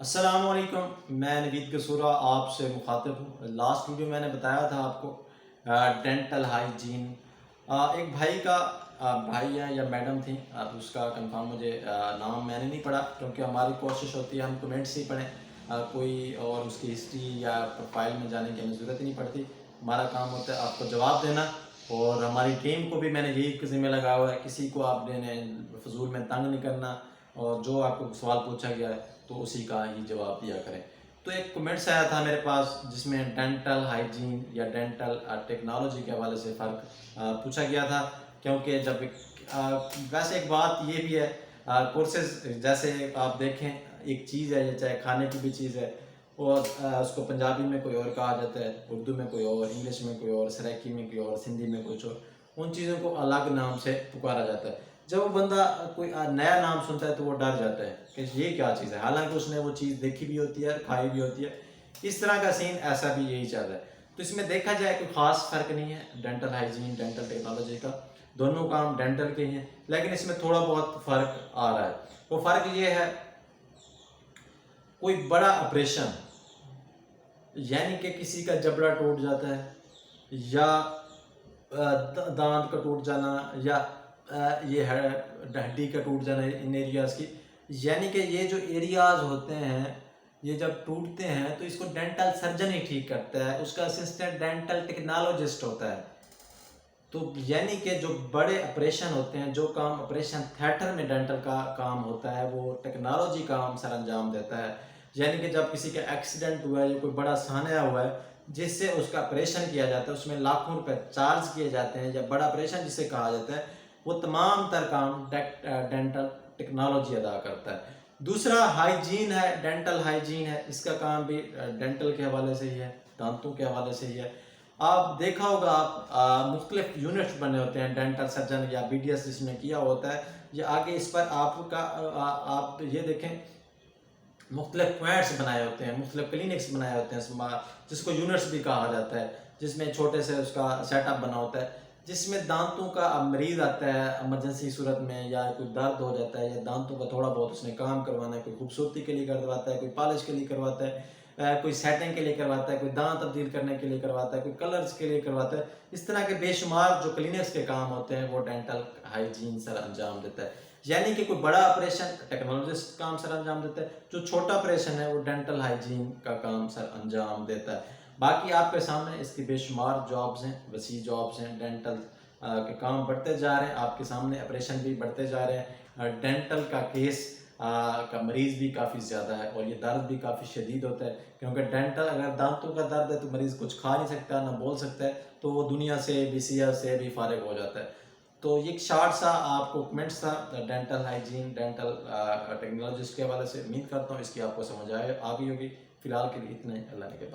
السلام علیکم، میں نوید قصورہ آپ سے مخاطب ہوں۔ لاسٹ ویڈیو میں نے بتایا تھا آپ کو ڈینٹل ہائیجین، ایک بھائی کا بھائی ہے یا میڈم تھیں، اب اس کا کنفرم مجھے نام میں نے نہیں پڑھا، کیونکہ ہماری کوشش ہوتی ہے ہم کمنٹس ہی پڑھیں، کوئی اور اس کی ہسٹری یا پروفائل میں جانے کی ہمیں ضرورت ہی نہیں پڑتی۔ ہمارا کام ہوتا ہے آپ کو جواب دینا، اور ہماری ٹیم کو بھی میں نے یہی ذمہ لگا ہوا ہے، کسی کو آپ نے فضول میں تنگ نہیں کرنا، اور جو آپ کو سوال پوچھا گیا ہے تو اسی کا ہی جواب دیا کریں۔ تو ایک کمنٹس آیا تھا میرے پاس جس میں ڈینٹل ہائیجین یا ڈینٹل ٹیکنالوجی کے حوالے سے فرق پوچھا گیا تھا، کیونکہ جب ویسے ایک بات یہ بھی ہے، کورسز جیسے آپ دیکھیں ایک چیز ہے، یہ چاہے کھانے کی بھی چیز ہے، اور اس کو پنجابی میں کوئی اور کہا جاتا ہے، اردو میں کوئی اور، انگلش میں کوئی اور، سرائکی میں کوئی اور، سندھی میں کچھ اور، ان چیزوں کو الگ نام سے پکارا جاتا ہے۔ جب وہ بندہ کوئی نیا نام سنتا ہے تو وہ ڈر جاتا ہے کہ یہ کیا چیز ہے، حالانکہ اس نے وہ چیز دیکھی بھی ہوتی ہے، کھائی بھی ہوتی ہے۔ اس طرح کا سین ایسا بھی یہی چل رہا ہے۔ تو اس میں دیکھا جائے کوئی خاص فرق نہیں ہے ڈینٹل ہائیجین ڈینٹل ٹیکنالوجی کا، دونوں کام ڈینٹل کے ہیں، لیکن اس میں تھوڑا بہت فرق آ رہا ہے۔ وہ فرق یہ ہے، کوئی بڑا آپریشن یعنی کہ کسی کا جبڑا ٹوٹ جاتا ہے، یا دانت کا ٹوٹ جانا، یا یہ ہے ہڈی کا ٹوٹ جانا ان ایریاز کی، یعنی کہ یہ جو ایریاز ہوتے ہیں یہ جب ٹوٹتے ہیں تو اس کو ڈینٹل سرجن ہی ٹھیک کرتا ہے، اس کا اسسٹنٹ ڈینٹل ٹیکنالوجسٹ ہوتا ہے۔ تو یعنی کہ جو بڑے آپریشن ہوتے ہیں، جو کام آپریشن تھیٹر میں ڈینٹل کا کام ہوتا ہے، وہ ٹیکنالوجی کام سر انجام دیتا ہے۔ یعنی کہ جب کسی کا ایکسیڈنٹ ہوا ہے یا کوئی بڑا سانحہ ہوا ہے جس سے اس کا آپریشن کیا جاتا ہے، اس میں لاکھوں روپے چارج کیے جاتے ہیں، یا بڑا آپریشن جسے کہا جاتا ہے، وہ تمام تر کام ڈینٹل ٹیکنالوجی ادا کرتا ہے۔ دوسرا ہائیجین ہے، ڈینٹل ہائیجین ہے، اس کا کام بھی ڈینٹل کے حوالے سے ہی ہے، دانتوں کے حوالے سے ہی ہے۔ آپ دیکھا ہوگا، آپ مختلف یونٹس بنے ہوتے ہیں ڈینٹل سرجن یا بی ڈی ایس جس میں کیا ہوتا ہے، یہ آگے اس پر آپ یہ دیکھیں مختلف پوائنٹس بنائے ہوتے ہیں، مختلف کلینکس بنائے ہوتے ہیں جس کو یونٹس بھی کہا جاتا ہے، جس میں چھوٹے سے اس کا سیٹ اپ بنا ہوتا ہے، جس میں دانتوں کا مریض آتا ہے ایمرجنسی صورت میں، یا کوئی درد ہو جاتا ہے، یا دانتوں کا تھوڑا بہت اس نے کام کروانا ہے، کوئی خوبصورتی کے لیے کرواتا ہے، کوئی پالش کے لیے کرواتا ہے، کوئی سیٹنگ کے لیے کرواتا ہے، کوئی دانت تبدیل کرنے کے لیے کرواتا ہے، کوئی کلرز کے لیے کرواتا ہے۔ اس طرح کے بے شمار جو کلینکس کے کام ہوتے ہیں وہ ڈینٹل ہائیجین سر انجام دیتا ہے۔ یعنی کہ کوئی بڑا آپریشن ٹیکنالوجسٹ کام سر انجام دیتا ہے، جو چھوٹا آپریشن ہے وہ ڈینٹل ہائیجین کا کام سر انجام دیتا ہے۔ باقی آپ کے سامنے اس کی بے شمار جابز ہیں، وسیع جابز ہیں، ڈینٹل کے کام بڑھتے جا رہے ہیں، آپ کے سامنے آپریشن بھی بڑھتے جا رہے ہیں، ڈینٹل کا کیس کا مریض بھی کافی زیادہ ہے، اور یہ درد بھی کافی شدید ہوتا ہے، کیونکہ ڈینٹل اگر دانتوں کا درد ہے تو مریض کچھ کھا نہیں سکتا، نہ بول سکتا ہے، تو وہ دنیا سے بھی صحت سے بھی فارغ ہو جاتا ہے۔ تو یہ ایک شارٹ سا آپ کو کمنٹس تھا ڈینٹل ہائیجین ڈینٹل ٹیکنالوجسٹ کے حوالے سے، امید کرتا ہوں اس کی آپ کو سمجھ آ گئی ہوگی۔ فی الحال کے لیے اتنا ہی، اللہ نے کے